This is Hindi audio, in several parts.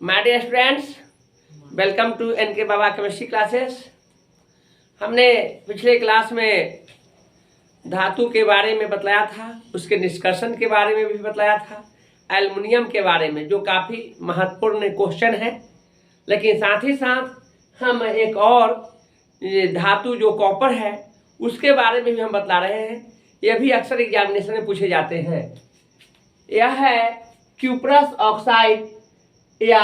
My dear students, welcome to NK Baba chemistry classes. हमने पिछले क्लास में धातु के बारे में बतलाया था, उसके निष्कर्षण के बारे में भी बतलाया था, एल्युमिनियम के बारे में जो काफ़ी महत्वपूर्ण क्वेश्चन है। लेकिन साथ ही साथ हम एक और धातु जो कॉपर है उसके बारे में भी हम बतला रहे हैं। यह भी अक्सर एग्जामिनेशन में पूछे जाते हैं। यह है क्यूप्रस ऑक्साइड या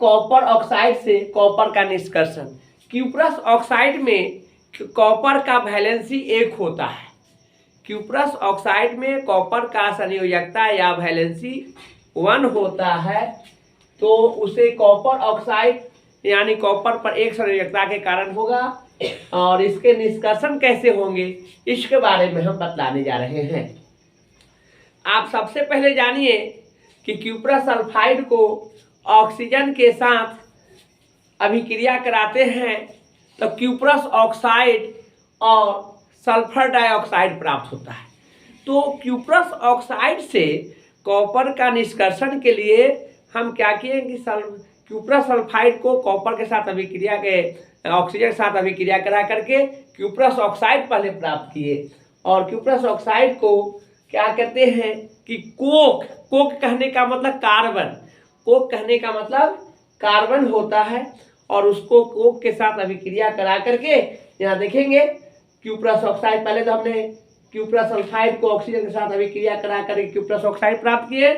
कॉपर ऑक्साइड से कॉपर का निष्कर्षण। क्यूप्रस ऑक्साइड में कॉपर का वैलेंसी 1 होता है। क्यूप्रस ऑक्साइड में कॉपर का संयोजकता या वैलेंसी 1 होता है, तो उसे कॉपर ऑक्साइड यानी कॉपर पर 1 संयोजकता के कारण होगा। और इसके निष्कर्षण कैसे होंगे इसके बारे में हम बतलाने जा रहे हैं। आप सबसे पहले जानिए कि क्यूप्रस सल्फाइड को ऑक्सीजन के साथ अभिक्रिया कराते हैं तो क्यूप्रस ऑक्साइड और सल्फर डाइऑक्साइड प्राप्त होता है। तो क्यूप्रस ऑक्साइड से कॉपर का निष्कर्षण के लिए हम क्या किए कि क्यूप्रस सल्फाइड को कॉपर के साथ अभिक्रिया के ऑक्सीजन के साथ अभिक्रिया करा करके क्यूप्रस ऑक्साइड पहले प्राप्त किए। और क्यूप्रस ऑक्साइड को क्या कहते हैं कि कोक कहने का मतलब कार्बन, कोक कहने का मतलब कार्बन होता है। और उसको कोक के साथ अभिक्रिया करा करके यहाँ देखेंगे क्यूप्रस ऑक्साइड, पहले तो हमने क्यूप्रस सल्फाइड को ऑक्सीजन के साथ अभिक्रिया करा करके क्यूप्रस ऑक्साइड प्राप्त किए।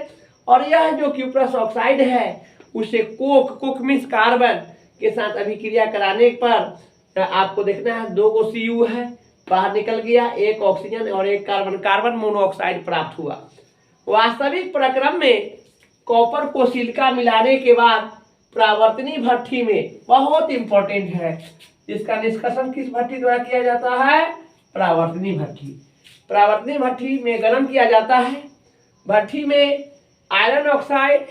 और यह जो क्यूप्रस ऑक्साइड है उसे कोक मीन्स कार्बन के साथ अभिक्रिया कराने पर आपको देखना है 2 गो Cu है, बाहर निकल गया, 1 ऑक्सीजन और 1 कार्बन मोनोऑक्साइड प्राप्त हुआ। वास्तविक प्रक्रम में कॉपर को सिलिका मिलाने के बाद प्रावर्तनी भट्ठी में, बहुत इंपॉर्टेंट है, इसका निष्कर्षण किस भट्ठी द्वारा किया जाता है? प्रावर्तनी भट्ठी। प्रावर्तनी भट्ठी में गर्म किया जाता है। भट्ठी में आयरन ऑक्साइड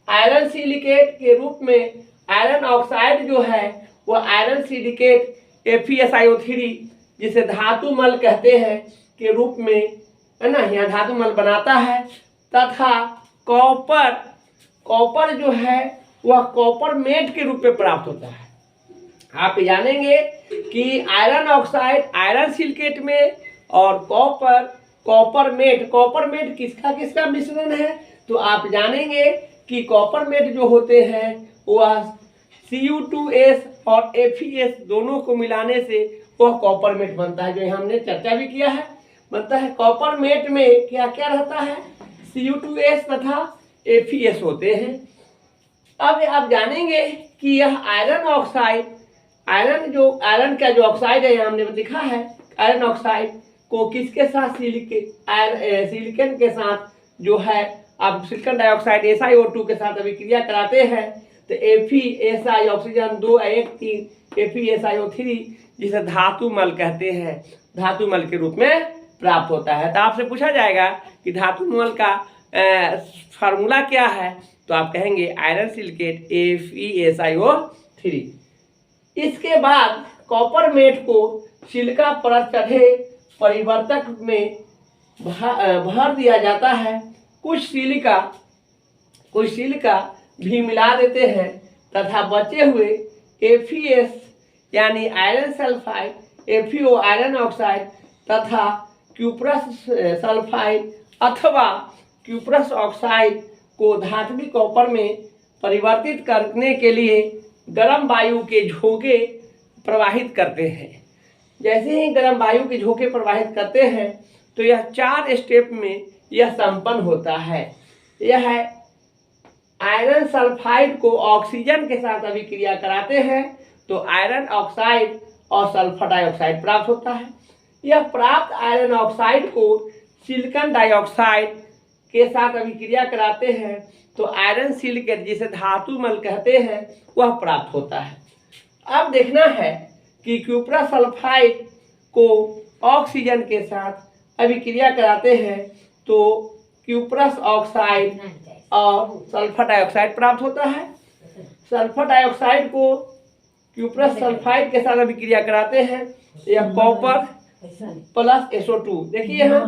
आयरन सिलिकेट के रूप में, आयरन ऑक्साइड जो है वह आयरन सिलिकेट FeSiO3 जिसे धातु मल कहते हैं के रूप में, है ना, यहाँ धातु मल बनाता है। तथा कॉपर जो है वह कॉपर मेट के रूप में प्राप्त होता है। आप जानेंगे कि आयरन ऑक्साइड आयरन सिलिकेट में और कॉपर मेट किसका मिश्रण है? तो आप जानेंगे कि कॉपर मेट जो होते हैं वह Cu2S और Fe दोनों को मिलाने से वह कॉपर मेट बनता है, जो हमने चर्चा भी किया है। बनता है कॉपर मेट में क्या क्या रहता है? Cu2S तथा Fe होते हैं। अब आप जानेंगे कि यह आयरन ऑक्साइड, आयरन का जो ऑक्साइड है, हमने लिखा है आयरन ऑक्साइड को किसके साथ, सिलिकन के साथ जो है, आप सिलिकन डाइऑक्साइड SiO2 के साथ अभिक्रिया कराते हैं तो FeSi ऑक्सीजन 2 FeSiO3 जिसे धातु मल कहते हैं, धातु मल के रूप में प्राप्त होता है। तो आपसे पूछा जाएगा कि धातु मल का फार्मूला क्या है, तो आप कहेंगे आयरन सिलिकेट FeSiO3। इसके बाद कॉपर मेट को सिलिका परत चढ़े परिवर्तक में भर दिया जाता है। कुछ सिलिका भी मिला देते हैं तथा बचे हुए FeS यानी iron sulphide, FeO iron oxide तथा क्यूप्रस सल्फाइड अथवा क्यूप्रस ऑक्साइड को धात्विक कॉपर में परिवर्तित करने के लिए गर्म वायु के झोंके प्रवाहित करते हैं। जैसे ही गर्म वायु के झोंके प्रवाहित करते हैं तो यह 4 स्टेप में यह संपन्न होता है। यह है आयरन सल्फाइड को ऑक्सीजन के साथ अभिक्रिया कराते हैं तो आयरन ऑक्साइड और सल्फर डाइऑक्साइड प्राप्त होता है। यह प्राप्त आयरन ऑक्साइड को सिलिकन डाइऑक्साइड के साथ अभिक्रिया कराते हैं तो आयरन सिलिकेट जिसे धातु मल कहते हैं वह प्राप्त होता है। अब देखना है कि क्यूप्रस सल्फाइड को ऑक्सीजन के साथ अभिक्रिया कराते हैं तो क्यूप्रस ऑक्साइड और सल्फर डाइऑक्साइड प्राप्त होता है। सल्फर डाइऑक्साइड को क्यूप्रस सल्फाइड के साथ अभिक्रिया कराते हैं, यह कॉपर प्लस SO2, देखिए यहाँ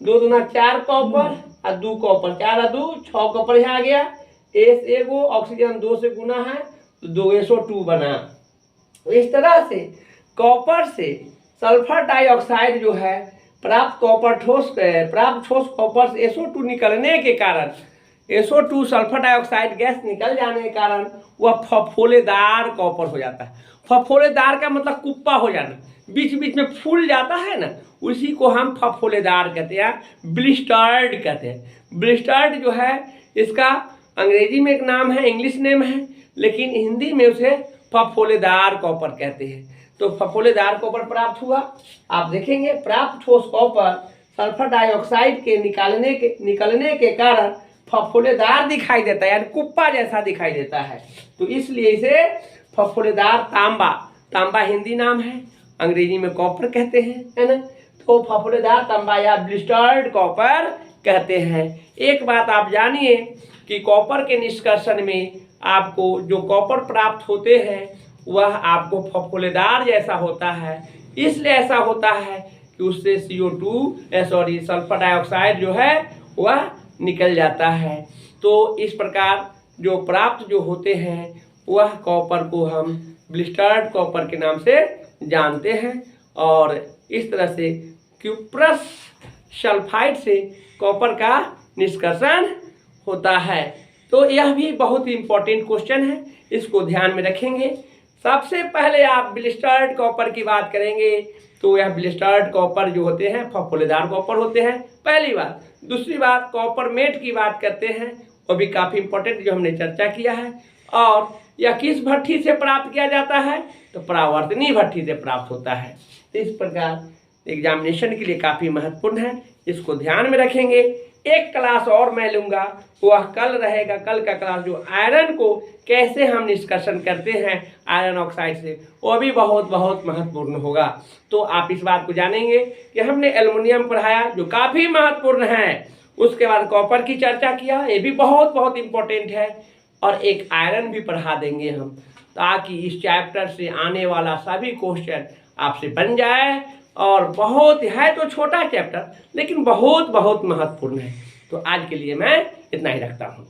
2 दूना 4 कॉपर और 2 कॉपर, 4 और 2 6 कॉपर यहाँ आ गया। एगो ऑक्सीजन 2 से गुना है तो 2SO2 बना। तो इस तरह से कॉपर से सल्फर डाइऑक्साइड जो है प्राप्त ठोस कॉपर से SO2 निकलने के कारण SO2 सल्फर डाइऑक्साइड गैस निकल जाने के कारण वह फफोलेदार कॉपर हो जाता है। फफोलेदार का मतलब कुप्पा हो जाना, बीच बीच में फूल जाता है ना, उसी को हम फफोलेदार कहते हैं, ब्लिस्टर्ड कहते हैं। ब्लिस्टर्ड जो है इसका अंग्रेजी में एक नाम है, इंग्लिश नेम है, लेकिन हिंदी में उसे फफोलेदार कॉपर कहते हैं। तो फफोलेदार कॉपर प्राप्त हुआ। आप देखेंगे प्राप्त ठोस कॉपर सल्फर डाइऑक्साइड के निकलने के कारण फफोलेदार दिखाई देता है, यानी कुप्पा जैसा दिखाई देता है। तो इसलिए इसे फफोलेदार तांबा हिंदी नाम है, अंग्रेजी में कॉपर कहते हैं, है ना। तो फफोलेदार तांबा या ब्लिस्टर्ड कॉपर कहते हैं। एक बात आप जानिए कि कॉपर के निष्कर्षण में आपको जो कॉपर प्राप्त होते हैं वह आपको फफोलेदार जैसा होता है। इसलिए ऐसा होता है कि उससे सल्फर डाइऑक्साइड जो है वह निकल जाता है। तो इस प्रकार जो प्राप्त जो होते हैं वह कॉपर को हम ब्लिस्टर्ड कॉपर के नाम से जानते हैं। और इस तरह से क्यूप्रस सल्फाइड से कॉपर का निष्कर्षण होता है। तो यह भी बहुत ही इंपॉर्टेंट क्वेश्चन है, इसको ध्यान में रखेंगे। सबसे पहले आप ब्लिस्टर्ड कॉपर की बात करेंगे तो यह ब्लिस्टर्ड कॉपर जो होते हैं फफोलेदार कॉपर होते हैं, पहली बात। दूसरी बात कॉपर मेट की बात करते हैं, वो भी काफ़ी इंपॉर्टेंट जो हमने चर्चा किया है। और यह किस भट्ठी से प्राप्त किया जाता है, तो परावर्तनीय भट्ठी से प्राप्त होता है। तो इस प्रकार एग्जामिनेशन के लिए काफ़ी महत्वपूर्ण है, इसको ध्यान में रखेंगे। एक क्लास और मैं लूँगा, वह कल रहेगा। कल का क्लास जो आयरन को कैसे हम निष्कर्षण करते हैं आयरन ऑक्साइड से, वो भी बहुत महत्वपूर्ण होगा। तो आप इस बात को जानेंगे कि हमने एल्युमिनियम पढ़ाया जो काफ़ी महत्वपूर्ण है, उसके बाद कॉपर की चर्चा किया, ये भी बहुत इम्पोर्टेंट है, और एक आयरन भी पढ़ा देंगे हम, ताकि इस चैप्टर से आने वाला सभी क्वेश्चन आपसे बन जाए। और बहुत है तो छोटा चैप्टर, लेकिन बहुत महत्वपूर्ण है। तो आज के लिए मैं इतना ही रखता हूँ।